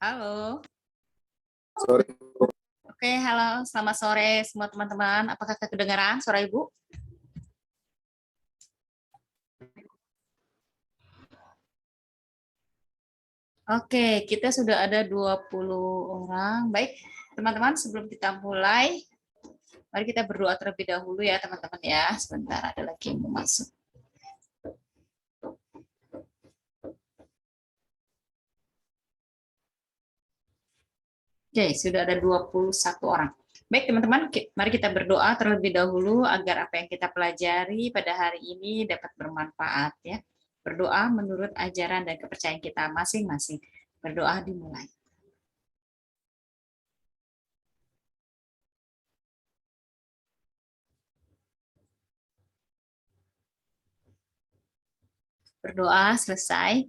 Halo. Sore. Oke, halo. Selamat sore semua teman-teman. Apakah kedengaran suara Ibu? Oke, kita sudah ada 20 orang. Baik, teman-teman, sebelum kita mulai, mari kita berdoa terlebih dahulu ya, teman-teman ya. Sebentar, ada lagi yang mau masuk. Oke, sudah ada 21 orang. Baik, teman-teman, mari kita berdoa terlebih dahulu agar apa yang kita pelajari pada hari ini dapat bermanfaat ya. Berdoa menurut ajaran dan kepercayaan kita masing-masing. Berdoa dimulai. Berdoa selesai.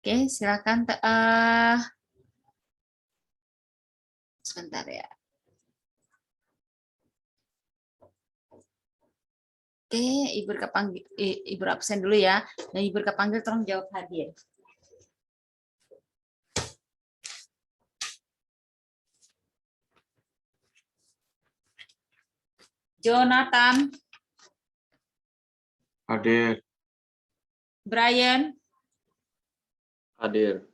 Oke, silakan. Sebentar ya. Oke, Ibu kepanggil, Ibu absen dulu ya. Nah, Ibu kepanggil tolong jawab hadir. Jonathan, Hadir. Brian, Hadir.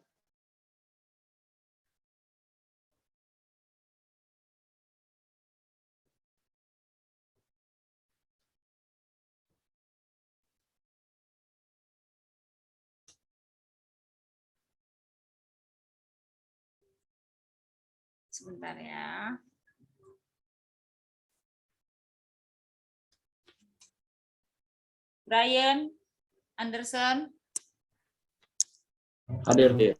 sebentar ya. Brian, Anderson, Hadir.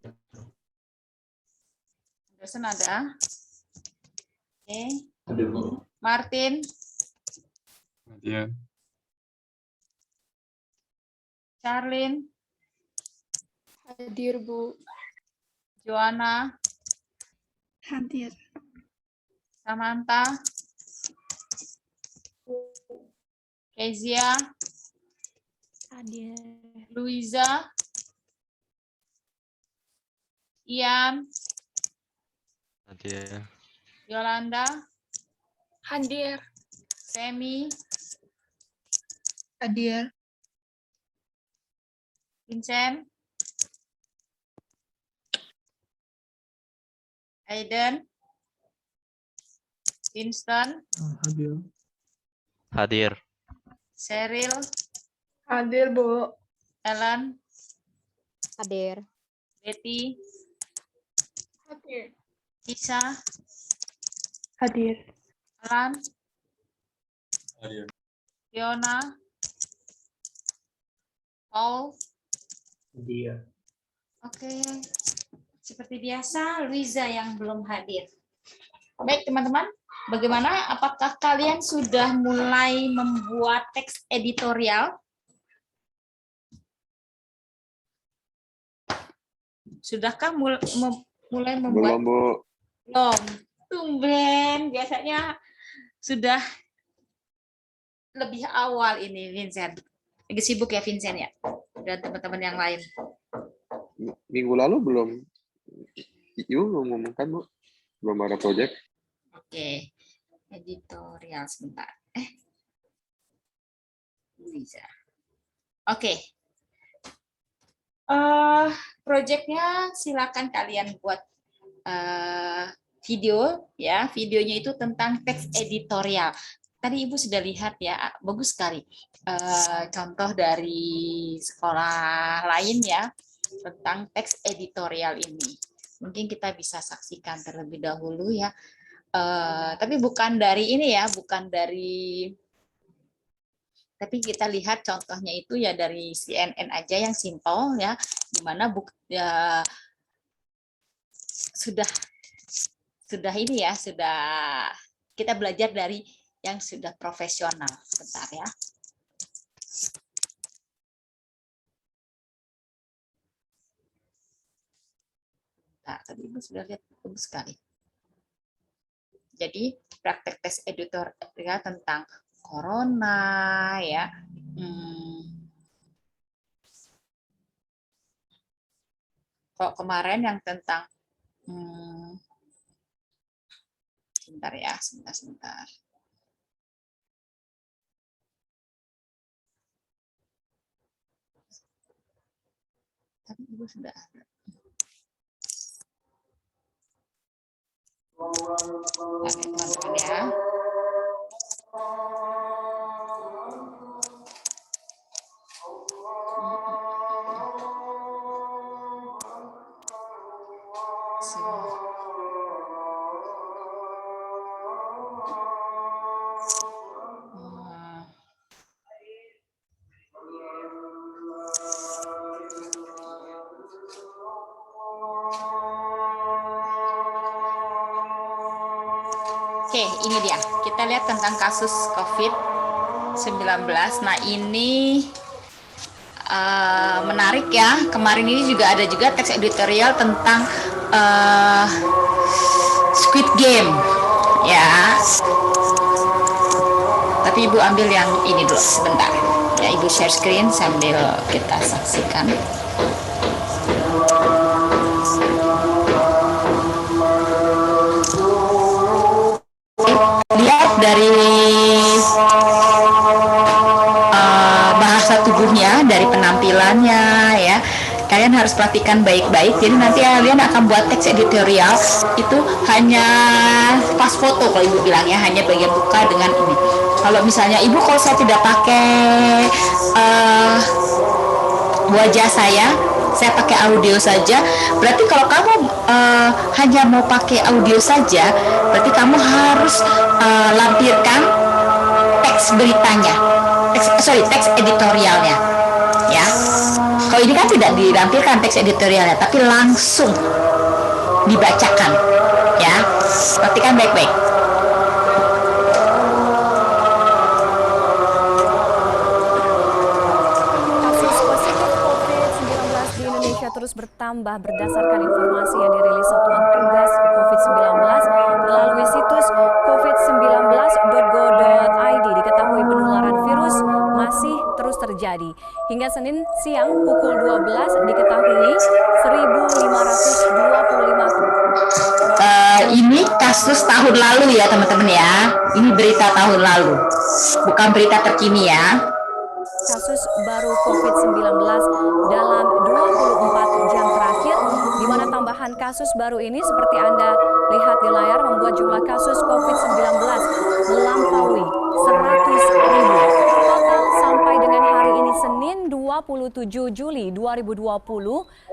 Anderson ada. Oke, Hadir, Bu. Martin, Hadir. Charlene, Hadir, Bu. Joanna, Hadir. Samantha, Kezia, Hadir. Luiza, Ian, Hadir. Yolanda, Hadir. Semi, Hadir. Vincent, Aiden, Winston, Hadir. Hadir. Cheryl, Hadir, Bu. Ellen, Hadir. Betty, Hadir. Isa, Hadir. Alan, Hadir. Fiona, Paul. Hadir. Oke, seperti biasa Luiza yang belum hadir. Baik teman-teman, bagaimana? Apakah kalian sudah mulai membuat teks editorial? Sudahkah mulai membuat? Belum, Bu. Belum. Tumben, biasanya sudah lebih awal ini Vincent. Lagi sibuk ya Vincent ya? Dan teman-teman yang lain. Minggu lalu belum. Ibu belum ngomongkan, Bu. Belum ada proyek. Oke, editorial sebentar. Bisa. Oke. Proyeknya silakan kalian buat video ya. Videonya itu tentang teks editorial. Tadi Ibu sudah lihat ya, bagus sekali. Contoh dari sekolah lain ya tentang teks editorial ini. Mungkin kita bisa saksikan terlebih dahulu ya. Tapi bukan dari ini ya, bukan dari. Tapi kita lihat contohnya itu ya dari CNN aja yang simple ya, di mana ya, sudah ini ya, sudah kita belajar dari yang sudah profesional. Sebentar ya. Nah, tadi Ibu sudah lihat bagus sekali. Jadi praktek tes editorial tentang corona ya. Kalau kemarin yang tentang sebentar ya, sebentar. Tapi Ibu sudah ada. Oke, teman-teman ya. Oke, ini dia. Kita lihat tentang kasus COVID-19. Nah, ini menarik ya. Kemarin ini juga ada teks editorial tentang Squid Game. Ya. Tapi Ibu ambil yang ini dulu sebentar. Ya, Ibu share screen sambil kita saksikan. Lihat dari bahasa tubuhnya, dari penampilannya ya. Kalian harus perhatikan baik-baik. Jadi nanti kalian akan buat teks editorial itu hanya pas foto, kalau Ibu bilang ya, hanya bagian muka dengan ini. Kalau misalnya Ibu, kalau saya tidak pakai wajah saya pakai audio saja. Berarti kalau kamu hanya mau pakai audio saja, berarti kamu harus lampirkan teks beritanya, teks editorialnya, ya. Kalau ini kan tidak dilampirkan teks editorialnya, tapi langsung dibacakan, ya. Perhatikan baik-baik. Terus bertambah berdasarkan informasi yang dirilis Satuan Tugas COVID-19 melalui situs covid19.go.id. Diketahui penularan virus masih terus terjadi. Hingga Senin siang pukul 12 diketahui 1.525. Ini kasus tahun lalu ya teman-teman ya. Ini berita tahun lalu, bukan berita terkini ya. Kasus baru COVID-19 dalam 24 jam terakhir, di mana tambahan kasus baru ini seperti Anda lihat di layar membuat jumlah kasus COVID-19 melampaui 100.000. Total sampai dengan hari ini Senin 27 Juli 2020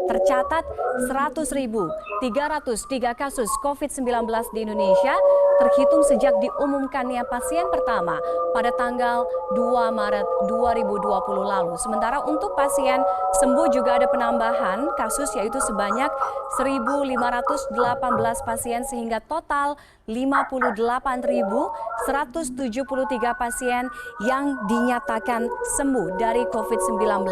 tercatat 100.303 kasus COVID-19 di Indonesia, terhitung sejak diumumkannya pasien pertama pada tanggal 2 Maret 2020 lalu. Sementara untuk pasien sembuh juga ada penambahan kasus, yaitu sebanyak 1.518 pasien sehingga total 58.173 pasien yang dinyatakan sembuh dari COVID-19.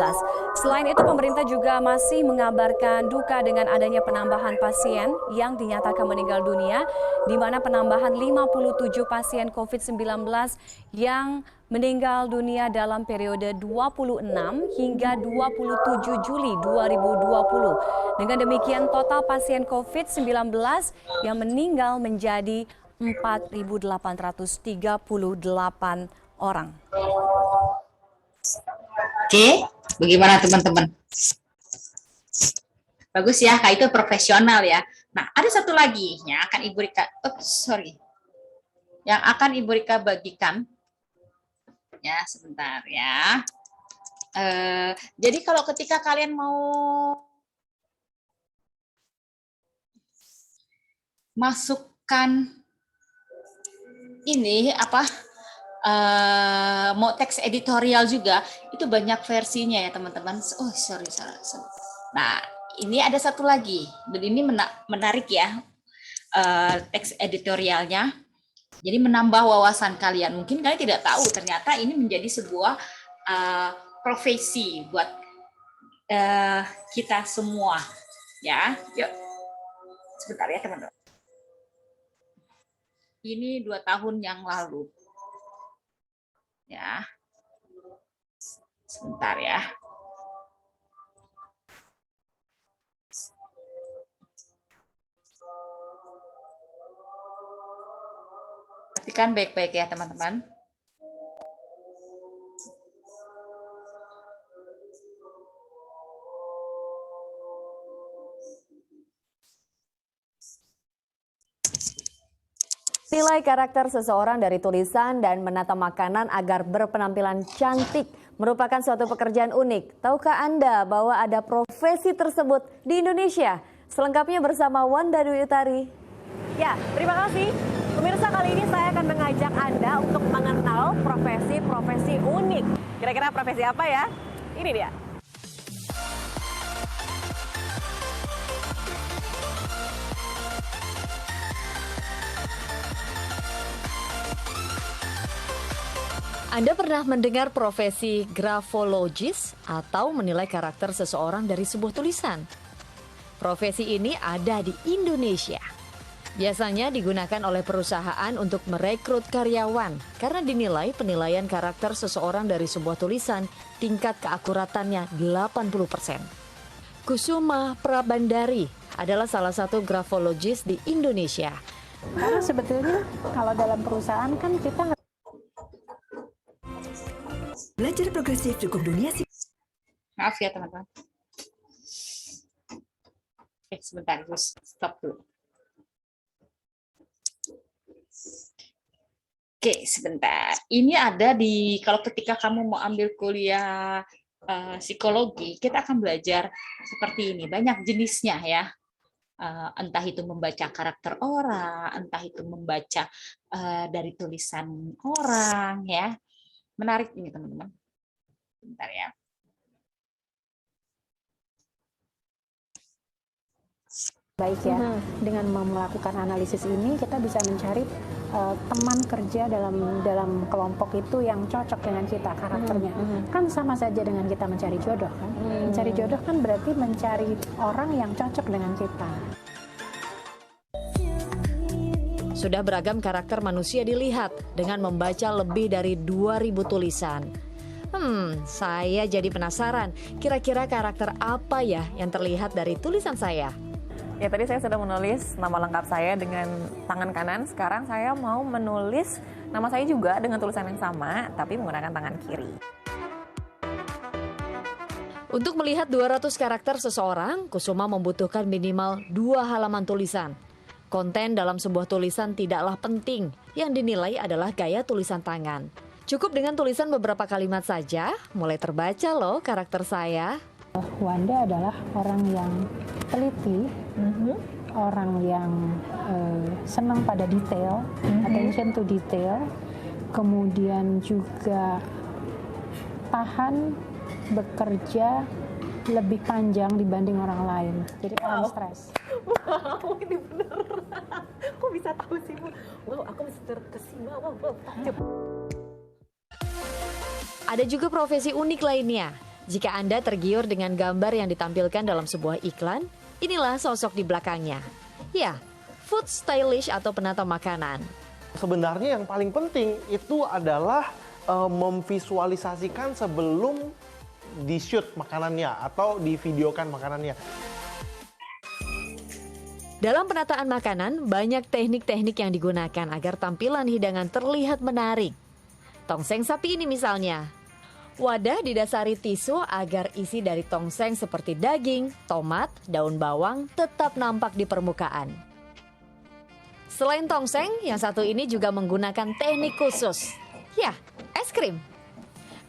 Selain itu, pemerintah juga masih mengabarkan duka dengan adanya penambahan pasien yang dinyatakan meninggal dunia, di mana penambahan 57 pasien COVID-19 yang meninggal dunia dalam periode 26 hingga 27 Juli 2020. Dengan demikian total pasien COVID-19 yang meninggal menjadi 4.838 orang. Oke, bagaimana teman-teman? Bagus ya, Kak, itu profesional ya. Nah, ada satu lagi yang akan Ibu Rika, yang akan Ibu Rika bagikan. Ya, sebentar ya. Jadi kalau ketika kalian mau masukkan ini mau teks editorial juga, itu banyak versinya ya teman-teman. Oh sorry. Nah, ini ada satu lagi, dan ini menarik ya, teks editorialnya. Jadi menambah wawasan kalian. Mungkin kalian tidak tahu ternyata ini menjadi sebuah profesi buat kita semua. Ya, yuk. Sebentar ya teman-teman. Ini 2 tahun yang lalu. Ya. Sebentar ya. Perhatikan baik-baik ya teman-teman. Nilai karakter seseorang dari tulisan dan menata makanan agar berpenampilan cantik merupakan suatu pekerjaan unik. Tahukah Anda bahwa ada profesi tersebut di Indonesia? Selengkapnya bersama Wanda Dwi Utari. Ya, terima kasih. Pemirsa, kali ini saya akan mengajak Anda untuk mengenal profesi-profesi unik. Kira-kira profesi apa ya? Ini dia. Anda pernah mendengar profesi grafologis atau menilai karakter seseorang dari sebuah tulisan? Profesi ini ada di Indonesia. Biasanya digunakan oleh perusahaan untuk merekrut karyawan karena dinilai penilaian karakter seseorang dari sebuah tulisan tingkat keakuratannya 80%. Kusuma Prabandari adalah salah satu grafologis di Indonesia. Karena sebetulnya kalau dalam perusahaan kan kita Belajar progresif cukup dunia sih. Maaf ya teman-teman. Sebentar, terus stop dulu. Sebentar. Ini ada di, kalau ketika kamu mau ambil kuliah psikologi, kita akan belajar seperti ini. Banyak jenisnya ya. Entah itu membaca karakter orang, entah itu membaca dari tulisan orang ya. Menarik ini teman-teman. Bentar ya. baik ya. Dengan melakukan analisis ini kita bisa mencari teman kerja dalam kelompok itu yang cocok dengan kita karakternya. Kan sama saja dengan kita mencari jodoh kan. Mencari jodoh kan berarti mencari orang yang cocok dengan kita. Sudah beragam karakter manusia dilihat dengan membaca lebih dari 2.000 tulisan. Saya jadi penasaran, kira-kira karakter apa ya yang terlihat dari tulisan saya? Ya, tadi saya sudah menulis nama lengkap saya dengan tangan kanan. Sekarang saya mau menulis nama saya juga dengan tulisan yang sama, tapi menggunakan tangan kiri. Untuk melihat 200 karakter seseorang, Kusuma membutuhkan minimal 2 halaman tulisan. Konten dalam sebuah tulisan tidaklah penting, yang dinilai adalah gaya tulisan tangan. Cukup dengan tulisan beberapa kalimat saja, mulai terbaca loh karakter saya. Wanda adalah orang yang teliti, orang yang senang pada detail, attention to detail, kemudian juga tahan bekerja lebih panjang dibanding orang lain, jadi tahan stres. Wow, ini bener. Kok bisa tahu sih, Bu? Wow, aku bisa terkesima. Wow, takjub. Ada juga profesi unik lainnya. Jika Anda tergiur dengan gambar yang ditampilkan dalam sebuah iklan, inilah sosok di belakangnya. Ya, food stylist atau penata makanan. Sebenarnya yang paling penting itu adalah memvisualisasikan sebelum di-shoot makanannya atau divideokan makanannya. Dalam penataan makanan, banyak teknik-teknik yang digunakan agar tampilan hidangan terlihat menarik. Tongseng sapi ini misalnya. Wadah didasari tisu agar isi dari tongseng seperti daging, tomat, daun bawang tetap nampak di permukaan. Selain tongseng, yang satu ini juga menggunakan teknik khusus. Ya, es krim.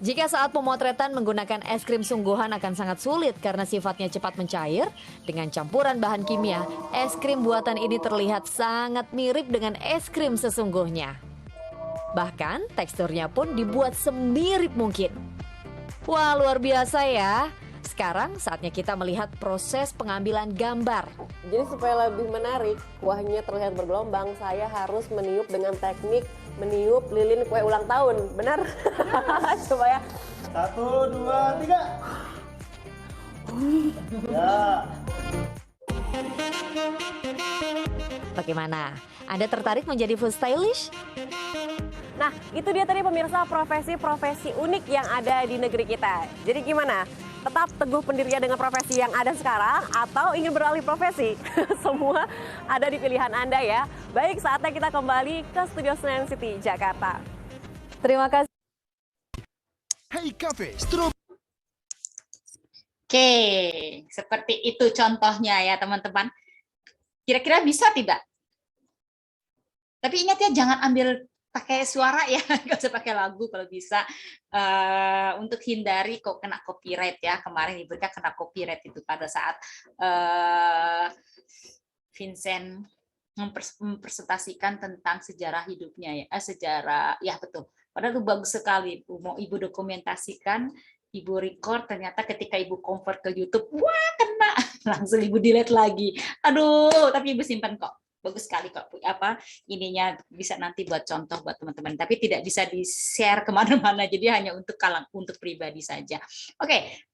Jika saat pemotretan menggunakan es krim sungguhan akan sangat sulit karena sifatnya cepat mencair, dengan campuran bahan kimia, es krim buatan ini terlihat sangat mirip dengan es krim sesungguhnya. Bahkan teksturnya pun dibuat semirip mungkin. Wah, luar biasa ya. Sekarang saatnya kita melihat proses pengambilan gambar. Jadi supaya lebih menarik, kuahnya terlihat bergelombang, saya harus meniup dengan teknik meniup lilin kue ulang tahun. Benar? Coba ya. 1, 2, 3. Ya. Bagaimana? Anda tertarik menjadi food stylist? Nah, itu dia tadi pemirsa profesi-profesi unik yang ada di negeri kita. Jadi gimana? tetap teguh pendirian dengan profesi yang ada sekarang atau ingin beralih profesi? Semua ada di pilihan Anda ya. Baik, saatnya kita kembali ke Studio Senayan City, Jakarta. Terima kasih. Hey Cafe, Oke, seperti itu contohnya ya teman-teman. Kira-kira bisa tidak? Tapi ingat ya, jangan ambil pakai suara ya, nggak usah pakai lagu kalau bisa, untuk hindari kok kena copyright ya. Kemarin Ibu Rika kena copyright itu pada saat Vincent mempresentasikan tentang sejarah hidupnya ya, sejarah ya betul. Padahal itu bagus sekali, mau Ibu dokumentasikan, Ibu record, ternyata ketika Ibu convert ke YouTube, wah kena, langsung Ibu delete lagi. Aduh, tapi Ibu simpan kok. Bagus sekali kok, apa ininya bisa nanti buat contoh buat teman-teman, tapi tidak bisa di-share kemana-mana, jadi hanya untuk pribadi saja. Oke,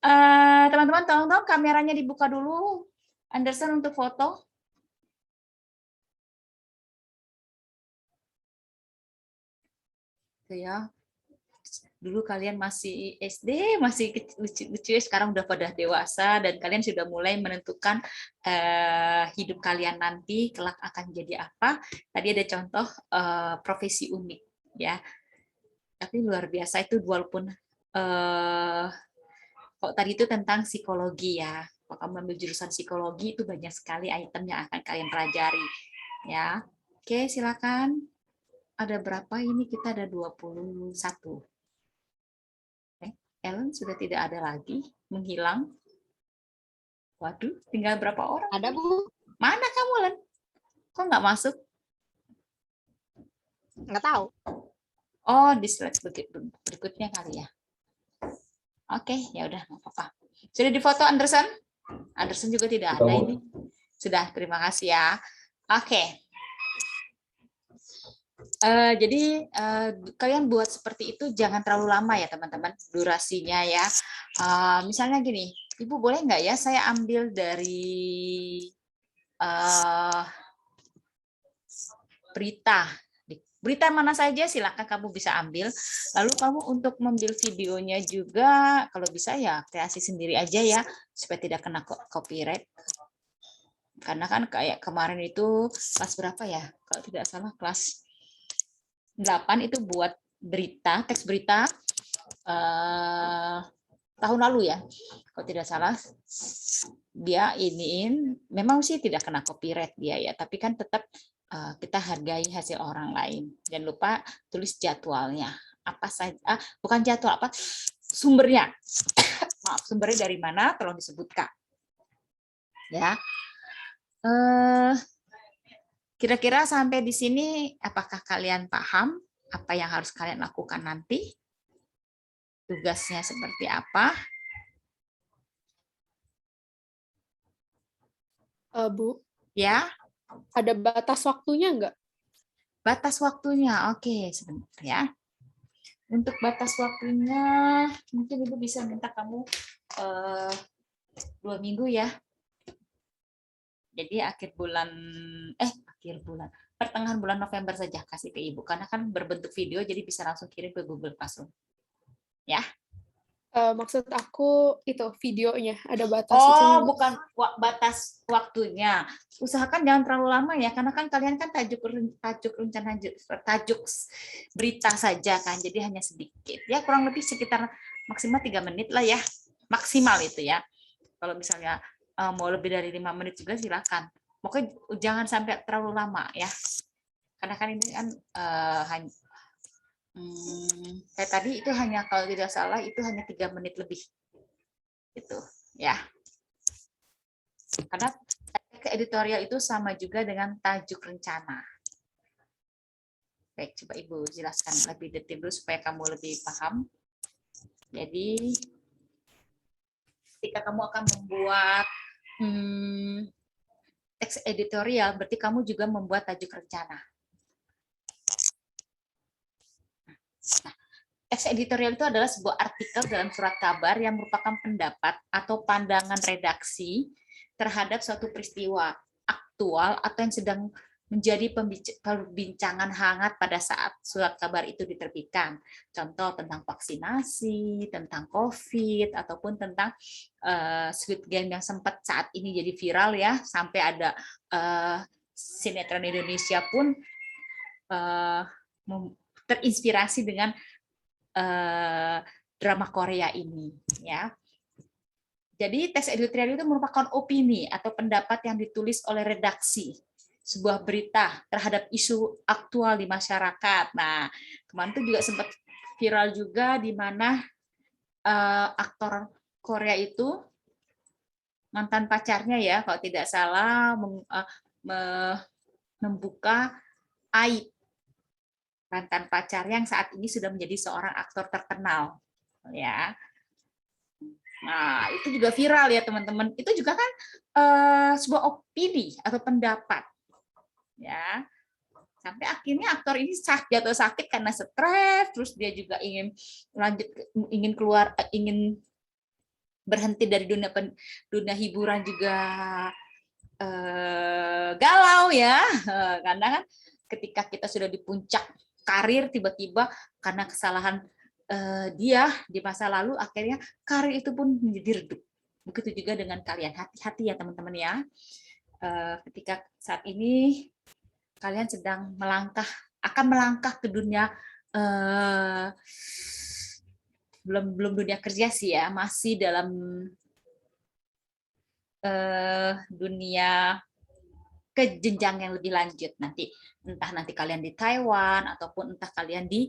teman-teman tolong kameranya dibuka dulu, Anderson untuk foto. Tuh ya, dulu kalian masih SD, masih lucu-lucu, sekarang udah pada dewasa dan kalian sudah mulai menentukan hidup kalian nanti kelak akan jadi apa. Tadi ada contoh profesi unik ya, tapi luar biasa itu, walaupun kok tadi itu tentang psikologi ya. Kalau kamu ambil jurusan psikologi itu banyak sekali item yang akan kalian pelajari ya. Oke, silakan. Ada berapa ini? Kita ada 21. Ellen sudah tidak ada lagi, menghilang. Waduh, tinggal berapa orang? Ada, Bu. Mana kamu, Len? Kok nggak masuk? Nggak tahu. Oh, di slide berikutnya kali ya. Oke, ya udah, nggak apa-apa. Sudah difoto Anderson? Anderson juga tidak ada ini. Sudah, terima kasih ya. Oke. Jadi kalian buat seperti itu jangan terlalu lama ya teman-teman, durasinya ya. Misalnya gini, Ibu boleh nggak ya saya ambil dari berita mana saja, silakan kamu bisa ambil. Lalu kamu untuk mengambil videonya juga kalau bisa ya kreasi sendiri aja ya, supaya tidak kena copyright. Karena kan kayak kemarin itu kelas berapa ya, kalau tidak salah kelas 8 itu buat berita, teks berita tahun lalu ya, kalau tidak salah. Dia iniin, memang sih tidak kena copyright dia ya, tapi kan tetap kita hargai hasil orang lain. Jangan lupa tulis jadwalnya, apa saja, bukan jadwal, apa sumbernya. Maaf, sumbernya dari mana, tolong disebutkan ya. Kira-kira sampai di sini, apakah kalian paham apa yang harus kalian lakukan nanti? Tugasnya seperti apa? Bu, Ya, ada batas waktunya nggak? batas waktunya. Oke, sebentar ya. Untuk batas waktunya, mungkin Ibu bisa minta kamu 2 minggu ya. Jadi pertengahan bulan November saja kasih ke Ibu, karena kan berbentuk video jadi bisa langsung kirim ke Google Classroom. Ya. Maksud aku itu videonya ada batas. Oh, bukan batas waktunya. Usahakan jangan terlalu lama ya, karena kan kalian kan tajuk berita saja kan, jadi hanya sedikit. Ya kurang lebih sekitar maksimal 3 menit lah ya. Maksimal itu ya. Kalau misalnya mau lebih dari 5 menit juga silakan. Pokoknya jangan sampai terlalu lama ya. Karena kan ini kan kayak tadi itu hanya, kalau tidak salah itu hanya 3 menit lebih. Gitu ya. Karena editorial itu sama juga dengan tajuk rencana. Baik, coba Ibu jelaskan lebih detail dulu supaya kamu lebih paham. Jadi ketika kamu akan membuat teks editorial, berarti kamu juga membuat tajuk rencana. Nah, teks editorial itu adalah sebuah artikel dalam surat kabar yang merupakan pendapat atau pandangan redaksi terhadap suatu peristiwa aktual atau yang sedang menjadi perbincangan hangat pada saat surat kabar itu diterbitkan. Contoh tentang vaksinasi, tentang COVID, ataupun tentang Squid Game yang sempat saat ini jadi viral ya, sampai ada sinetron Indonesia pun terinspirasi dengan drama Korea ini, ya. Jadi teks editorial itu merupakan opini atau pendapat yang ditulis oleh redaksi sebuah berita terhadap isu aktual di masyarakat. Nah, kemarin itu juga sempat viral juga di mana aktor Korea itu mantan pacarnya ya, kalau tidak salah membuka aib mantan pacar yang saat ini sudah menjadi seorang aktor terkenal, ya. Nah, itu juga viral ya teman-teman. Itu juga kan sebuah opini atau pendapat. Ya, sampai akhirnya aktor ini jatuh sakit karena stres, terus dia juga ingin berhenti dari dunia hiburan juga galau ya, karena kan ketika kita sudah di puncak karir tiba-tiba karena kesalahan dia di masa lalu akhirnya karir itu pun menjadi redup. Begitu juga dengan kalian, hati-hati ya teman-teman ya. Ketika saat ini kalian sedang akan melangkah ke dunia belum dunia kerja sih ya, masih dalam dunia ke jenjang yang lebih lanjut nanti, entah nanti kalian di Taiwan ataupun entah kalian di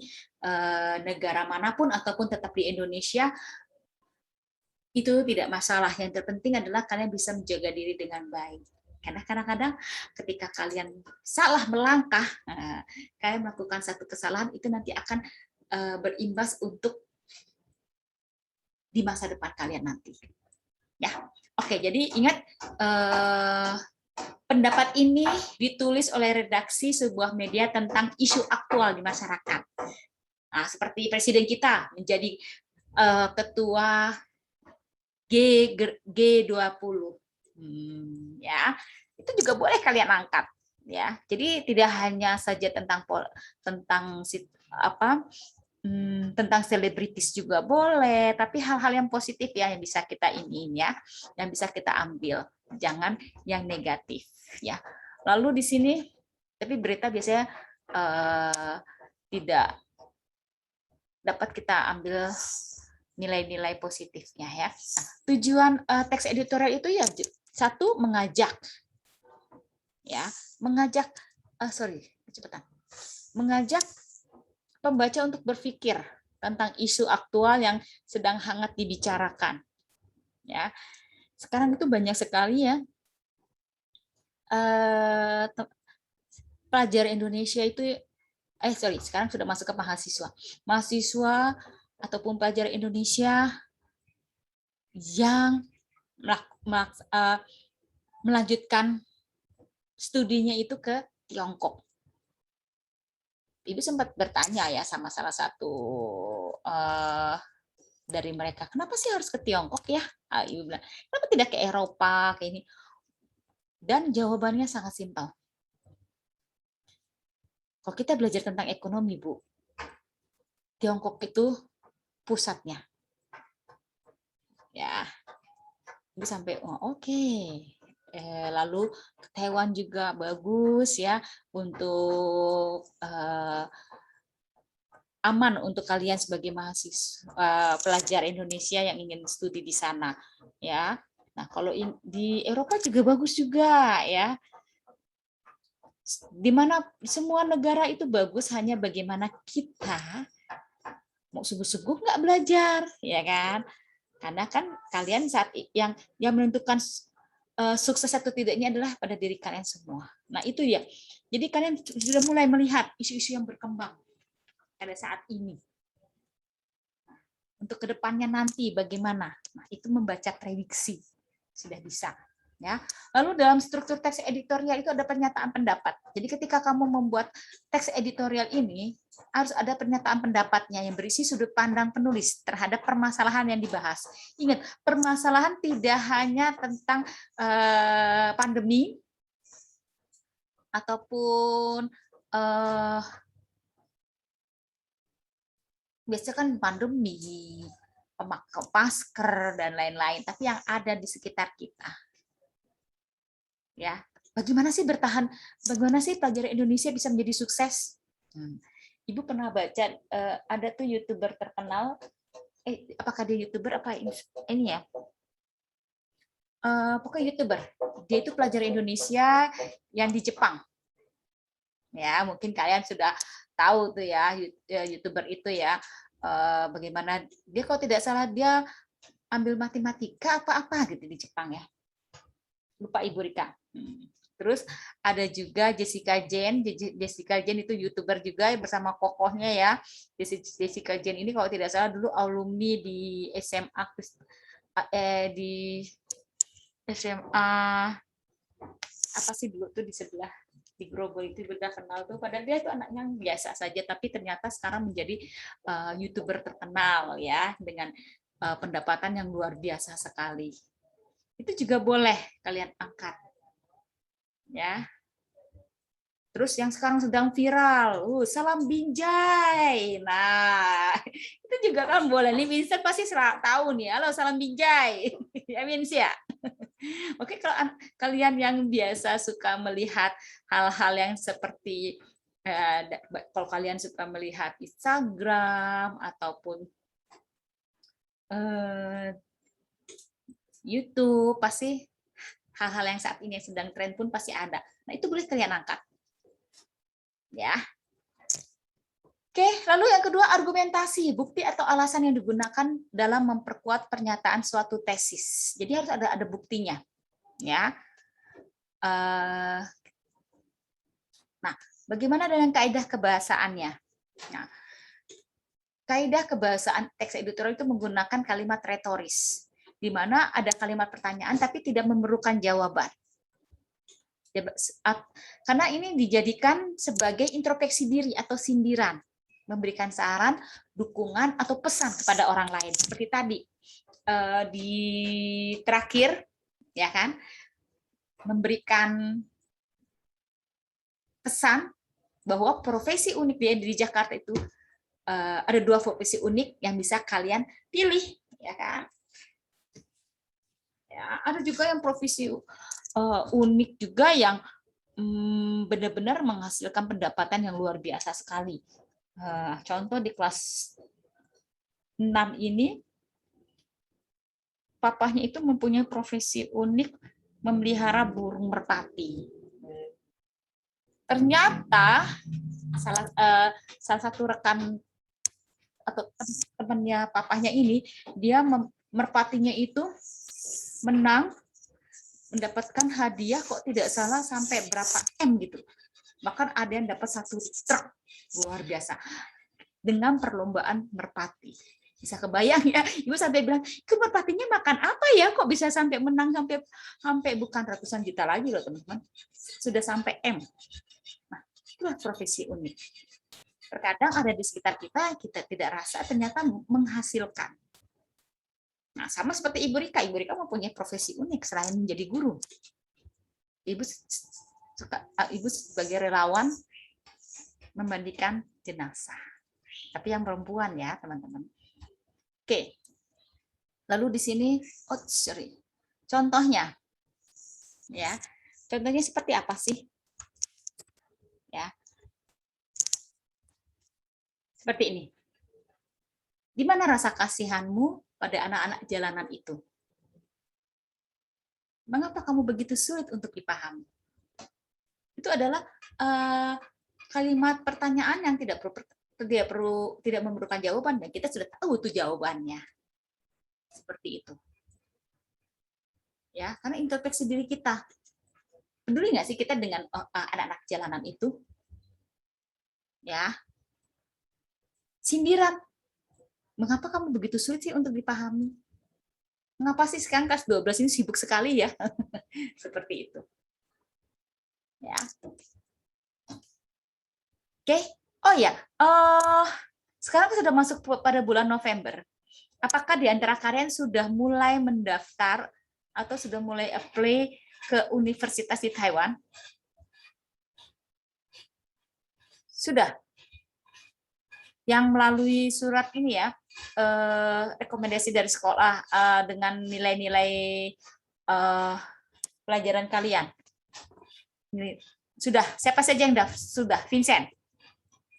negara manapun ataupun tetap di Indonesia, itu tidak masalah. Yang terpenting adalah kalian bisa menjaga diri dengan baik. Karena kadang-kadang ketika kalian salah melangkah, kalian melakukan satu kesalahan, itu nanti akan berimbas untuk di masa depan kalian nanti. Ya, oke. Jadi ingat, pendapat ini ditulis oleh redaksi sebuah media tentang isu aktual di masyarakat. Nah, seperti presiden kita menjadi ketua G20. Ya, itu juga boleh kalian angkat ya. Jadi tidak hanya saja tentang tentang selebritis juga boleh, tapi hal-hal yang positif ya yang bisa kita ya, yang bisa kita ambil, jangan yang negatif ya. Lalu di sini tapi berita biasanya tidak dapat kita ambil nilai-nilai positifnya ya. Nah, tujuan teks editorial itu ya satu, mengajak pembaca untuk berpikir tentang isu aktual yang sedang hangat dibicarakan. Ya, sekarang itu banyak sekali ya pelajar Indonesia itu, sekarang sudah masuk ke mahasiswa ataupun pelajar Indonesia yang melanjutkan studinya itu ke Tiongkok. Ibu sempat bertanya ya sama salah satu dari mereka, kenapa sih harus ke Tiongkok ya? Ibu bilang, kenapa tidak ke Eropa kayak ini? Dan jawabannya sangat simpel. Kalau kita belajar tentang ekonomi, Bu, Tiongkok itu pusatnya. Ya, Ibu sampai oke. Lalu Taiwan juga bagus ya untuk aman untuk kalian sebagai mahasiswa pelajar Indonesia yang ingin studi di sana ya. Nah, kalau di Eropa juga bagus juga ya. Di mana semua negara itu bagus, hanya bagaimana kita mau sungguh-sungguh nggak belajar ya kan. Karena kan kalian saat yang menentukan sukses atau tidaknya adalah pada diri kalian semua. Nah itu ya. Jadi kalian sudah mulai melihat isu-isu yang berkembang pada saat ini. Untuk kedepannya nanti bagaimana? Nah itu membaca prediksi sudah bisa. Ya. Lalu dalam struktur teks editorial itu ada pernyataan pendapat. Jadi ketika kamu membuat teks editorial ini harus ada pernyataan pendapatnya yang berisi sudut pandang penulis terhadap permasalahan yang dibahas. Ingat, permasalahan tidak hanya tentang pandemi ataupun biasanya kan pandemi, memakai masker dan lain-lain, tapi yang ada di sekitar kita. Ya, bagaimana sih bertahan? Bagaimana sih pelajar Indonesia bisa menjadi sukses? Ibu pernah baca ada tuh YouTuber terkenal, apakah dia YouTuber apa ini ya? Pokoknya YouTuber. Dia itu pelajar Indonesia yang di Jepang. Ya, mungkin kalian sudah tahu tuh ya YouTuber itu ya. Bagaimana dia, kalau tidak salah dia ambil matematika apa-apa gitu di Jepang ya. Lupa Ibu Rika. Terus ada juga Jessica Jane. Jessica Jane itu YouTuber juga bersama kokohnya ya. Jessica Jane ini kalau tidak salah dulu alumni di SMA di SMA apa sih dulu tuh di sebelah di Grogol itu udah kenal tuh, padahal dia itu anaknya biasa saja, tapi ternyata sekarang menjadi YouTuber terkenal ya dengan pendapatan yang luar biasa sekali. Itu juga boleh kalian angkat ya. Terus yang sekarang sedang viral, salam binjai. Nah, itu juga kan boleh. Nih Vincent pasti tahu nih, halo salam binjai. Ya Vincent ya. Oke, kalau kalian yang biasa suka melihat hal-hal yang seperti kalau kalian suka melihat Instagram ataupun YouTube, pasti hal-hal yang saat ini yang sedang tren pun pasti ada. Nah, itu boleh kalian angkat. Ya. Oke, lalu yang kedua, argumentasi, bukti atau alasan yang digunakan dalam memperkuat pernyataan suatu tesis. Jadi harus ada buktinya, ya. Nah, bagaimana dengan kaidah kebahasaannya? Nah, kaidah kebahasaan teks editorial itu menggunakan kalimat retoris, di mana ada kalimat pertanyaan tapi tidak memerlukan jawaban. Karena ini dijadikan sebagai introspeksi diri atau sindiran, memberikan saran, dukungan, atau pesan kepada orang lain. Seperti tadi, di terakhir, ya kan, memberikan pesan bahwa profesi unik di Jakarta itu ada 2 profesi unik yang bisa kalian pilih, ya kan. Ya, ada juga yang profesi unik juga yang benar-benar menghasilkan pendapatan yang luar biasa sekali. Contoh di kelas 6 ini, papahnya itu mempunyai profesi unik memelihara burung merpati. Ternyata salah satu rekan atau temannya papahnya ini, dia merpatinya itu menang, mendapatkan hadiah kok tidak salah sampai berapa M gitu. Bahkan ada yang dapat 1 truk, luar biasa, dengan perlombaan merpati. Bisa kebayang ya, Ibu sampai bilang, itu merpatinya makan apa ya kok bisa sampai menang sampai bukan ratusan juta lagi loh teman-teman, sudah sampai M. Nah, itulah profesi unik. Terkadang ada di sekitar kita tidak rasa ternyata menghasilkan. Nah, sama seperti Ibu Rika mempunyai profesi unik selain menjadi guru. Ibu sebagai relawan memandikan jenazah. Tapi yang perempuan ya, teman-teman. Oke. Lalu di sini, contohnya. Ya. Contohnya seperti apa sih? Ya. Seperti ini. Di mana rasa kasihanmu pada anak-anak jalanan itu? Mengapa kamu begitu sulit untuk dipahami? Itu adalah kalimat pertanyaan yang tidak memerlukan jawaban, dan kita sudah tahu tuh jawabannya. Seperti itu. Ya, karena introspeksi diri kita. Peduli nggak sih kita dengan anak-anak jalanan itu? Ya. Sindiran. Mengapa kamu begitu sulit sih untuk dipahami? Mengapa sih sekarang kelas 12 ini sibuk sekali ya? Seperti itu. Ya. Oke. Oh ya, sekarang sudah masuk pada bulan November. Apakah di antara kalian sudah mulai mendaftar atau sudah mulai apply ke universitas di Taiwan? Sudah. Yang melalui surat ini ya, rekomendasi dari sekolah dengan nilai-nilai pelajaran kalian. Sudah. Siapa saja yang sudah? Vincent.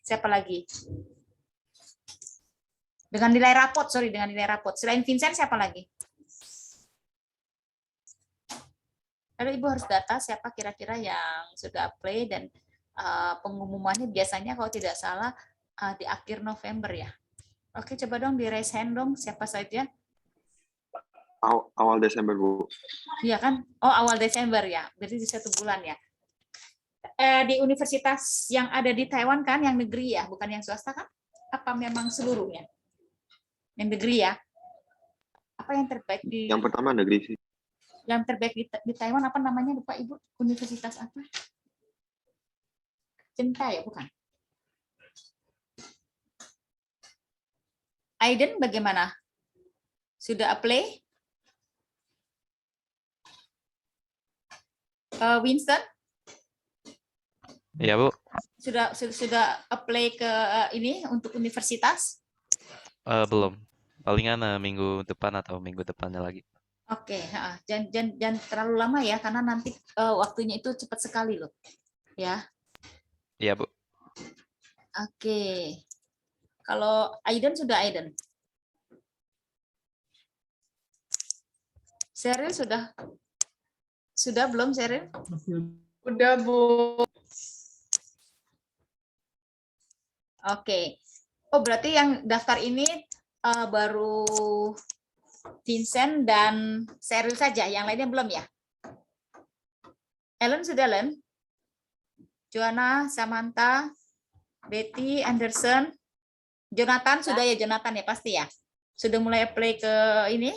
Siapa lagi? Dengan nilai rapot, dengan nilai rapot. Selain Vincent, siapa lagi? Lalu Ibu harus data siapa kira-kira yang sudah apply dan pengumumannya biasanya kalau tidak salah di akhir November ya. Oke, coba dong di raise hand dong, siapa saja? Awal Desember, Bu. Iya kan? Oh, awal Desember ya. Berarti di 1 bulan ya. Di universitas yang ada di Taiwan kan, yang negeri ya, bukan yang swasta kan? Apa memang seluruhnya? Yang negeri ya? Apa yang terbaik di... Yang pertama negeri sih. Yang terbaik di Taiwan apa namanya, lupa Ibu? Universitas apa? Cinta ya, bukan? Aiden bagaimana? Sudah apply? Winston? Iya, Bu. Sudah apply ke ini untuk universitas? Belum. Palingan minggu depan atau minggu depannya lagi. Oke, jangan terlalu lama ya, karena nanti waktunya itu cepat sekali loh. Ya. Iya, Bu. Oke. Kalau Aiden sudah Aiden. Sheryl sudah? Sudah belum Sheryl? Udah, Bu. Oke. Oh, berarti yang daftar ini baru Vincent dan Sheryl saja, yang lainnya belum ya? Ellen sudah, Ellen? Joanna, Samantha, Betty, Anderson, Jonathan sudah ya, Jonathan ya pasti ya? Sudah mulai apply ke ini?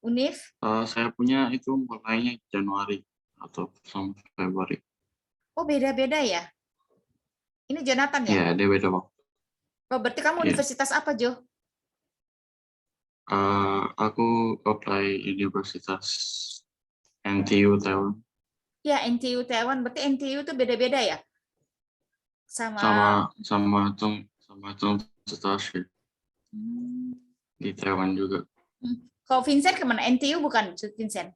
Univ? Saya punya itu mulainya Januari atau sampai Februari. Oh, beda-beda ya? Ini Jonathan ya? Iya, dia beda waktu. Oh, berarti kamu universitas apa, Jo? Aku apply Universitas NTU Taiwan. Ya, NTU Taiwan. Berarti NTU itu beda-beda ya? Sama Tsusutashi. Di Taiwan juga. Kalau Vincent kemana? NTU bukan, Vincent?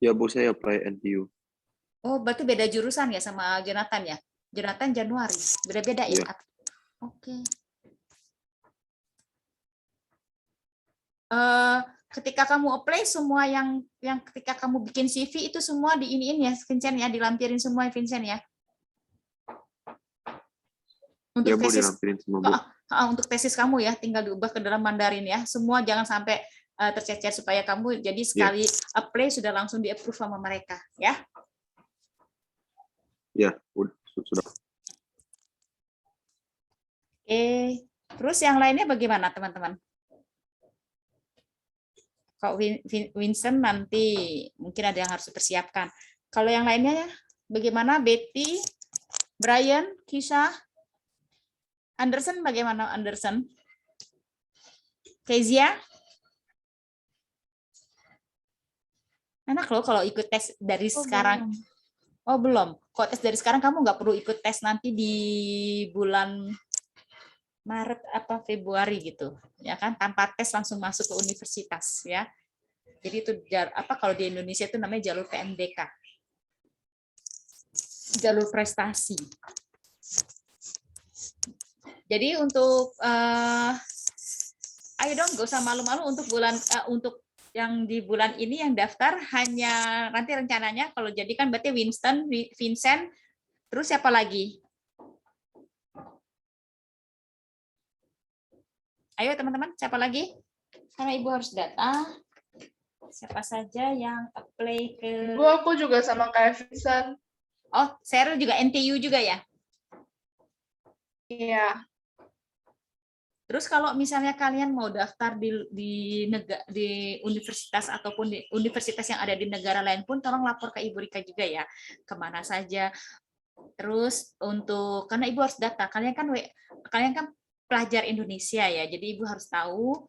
Ya, Bu, saya apply NTU. Oh, berarti beda jurusan ya sama Jonathan ya? Jonathan Januari. Beda-beda ya? Oke. Ketika kamu apply, semua yang ketika kamu bikin CV itu semua diiniin ya, Vincent ya, dilampirin semua Vincent ya. Untuk ya, Bu, tesis, dilampirin semua, Bu. Untuk tesis kamu ya, tinggal diubah ke dalam Mandarin ya. Semua jangan sampai tercecer supaya kamu jadi sekali apply sudah langsung di-approve sama mereka ya. Ya, sudah. Terus yang lainnya bagaimana teman-teman? Kalau Winston nanti mungkin ada yang harus dipersiapkan. Kalau yang lainnya bagaimana? Betty, Brian, Kisha, Anderson bagaimana Anderson? Kezia? Enak loh kalau ikut tes dari sekarang. Belum. Oh belum. Kalau tes dari sekarang kamu nggak perlu ikut tes nanti di bulan Maret apa Februari gitu, ya kan? Tanpa tes langsung masuk ke universitas ya. Jadi itu kalau di Indonesia itu namanya jalur PMDK, jalur prestasi. Jadi untuk ayo dong, gak usah malu-malu untuk untuk yang di bulan ini yang daftar hanya nanti rencananya kalau jadi kan berarti Winston, Vincent, terus siapa lagi? Ayo teman-teman, siapa lagi? Karena Ibu harus data. Siapa saja yang apply ke... Bu, aku juga sama kayak Vincent. Oh, Sheryl juga NTU juga ya? Iya. Terus kalau misalnya kalian mau daftar di universitas ataupun di universitas yang ada di negara lain pun, tolong lapor ke Ibu Rika juga ya, kemana saja. Terus karena Ibu harus data, kalian kan pelajar Indonesia ya, jadi Ibu harus tahu,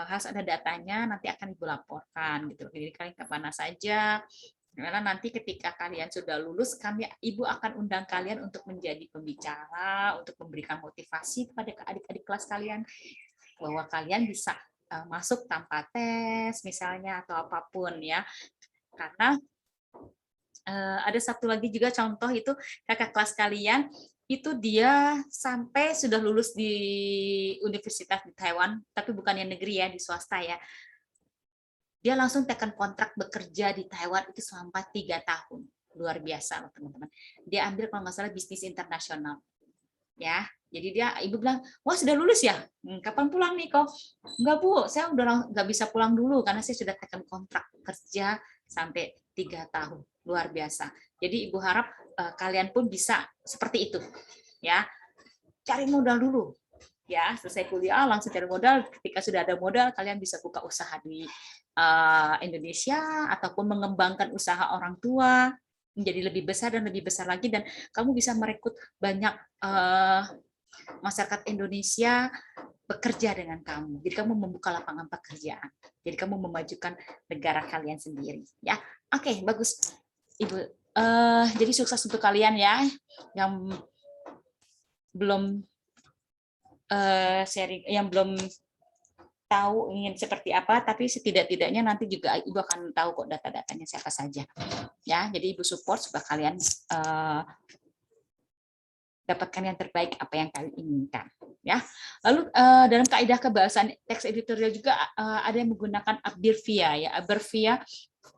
harus ada datanya, nanti akan Ibu laporkan gitu. Jadi kalian kemana saja, Karena nanti ketika kalian sudah lulus, Ibu akan undang kalian untuk menjadi pembicara, untuk memberikan motivasi kepada adik-adik kelas kalian, bahwa kalian bisa masuk tanpa tes misalnya atau apapun ya. Karena ada satu lagi juga contoh itu kakak kelas kalian itu dia sampai sudah lulus di universitas di Taiwan, tapi bukan yang negeri ya, di swasta ya. Dia langsung tekan kontrak bekerja di Taiwan itu selama 3 tahun. Luar biasa loh teman-teman. Dia ambil kalau nggak salah bisnis internasional. Ya, jadi ibu bilang, wah sudah lulus ya? Kapan pulang nih kok? Enggak Bu, saya udah nggak bisa pulang dulu karena saya sudah tekan kontrak kerja sampai 3 tahun. Luar biasa. Jadi ibu harap kalian pun bisa seperti itu. Ya, cari modal dulu. Ya, selesai kuliah langsung cari modal. Ketika sudah ada modal, kalian bisa buka usaha di Indonesia ataupun mengembangkan usaha orang tua menjadi lebih besar dan lebih besar lagi, dan kamu bisa merekrut banyak masyarakat Indonesia bekerja dengan kamu. Jadi kamu membuka lapangan pekerjaan. Jadi kamu memajukan negara kalian sendiri. Ya, oke, bagus, Ibu. Jadi sukses untuk kalian ya yang belum sharing, yang belum tahu ingin seperti apa, tapi setidak-tidaknya nanti juga Ibu akan tahu kok data-datanya siapa saja. Ya, jadi Ibu support supaya kalian dapatkan yang terbaik apa yang kalian inginkan. Ya, lalu dalam kaidah kebahasaan teks editorial juga ada yang menggunakan abrevia ya, abrevia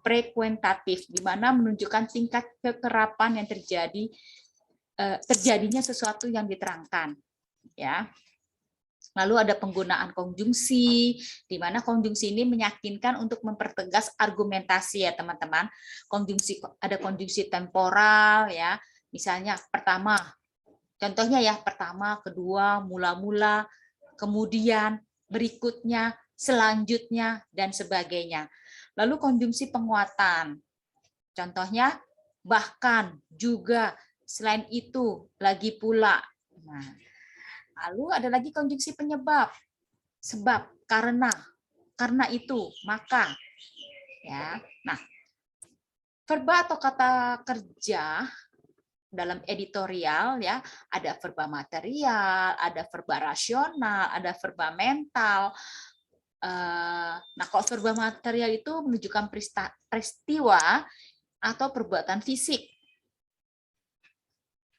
frekuentatif, di mana menunjukkan tingkat kekerapan yang terjadinya sesuatu yang diterangkan. Ya. Lalu ada penggunaan konjungsi, di mana konjungsi ini meyakinkan untuk mempertegas argumentasi ya teman-teman. Ada konjungsi temporal ya, misalnya pertama, contohnya ya pertama, kedua, mula-mula, kemudian, berikutnya, selanjutnya, dan sebagainya. Lalu konjungsi penguatan, contohnya bahkan, juga, selain itu, lagi pula. Nah, lalu ada lagi konjungsi penyebab, sebab, karena itu, maka. Ya, nah, verba atau kata kerja dalam editorial ya ada verba material, ada verba rasional, ada verba mental. Nah, kalau verba material itu menunjukkan peristiwa atau perbuatan fisik.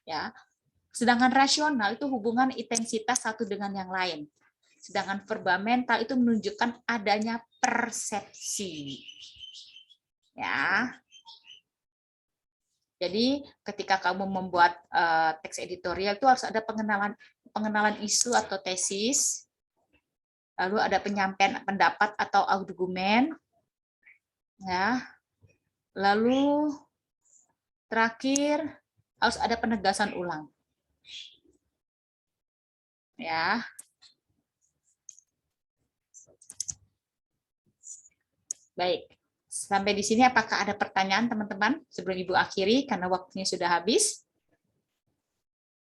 Ya. Sedangkan rasional itu hubungan intensitas satu dengan yang lain. Sedangkan verba mental itu menunjukkan adanya persepsi. Ya. Jadi ketika kamu membuat teks editorial itu harus ada pengenalan isu atau tesis. Lalu ada penyampaian pendapat atau argumen. Ya. Lalu terakhir harus ada penegasan ulang. Ya. Baik. Sampai di sini apakah ada pertanyaan teman-teman sebelum Ibu akhiri karena waktunya sudah habis?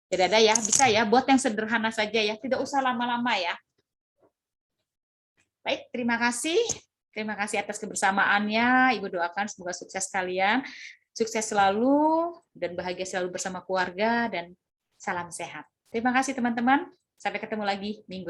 Tidak ada ya, bisa ya, buat yang sederhana saja ya, tidak usah lama-lama ya. Baik, terima kasih. Terima kasih atas kebersamaannya. Ibu doakan semoga sukses kalian. Sukses selalu dan bahagia selalu bersama keluarga dan salam sehat. Terima kasih teman-teman. Sampai ketemu lagi minggu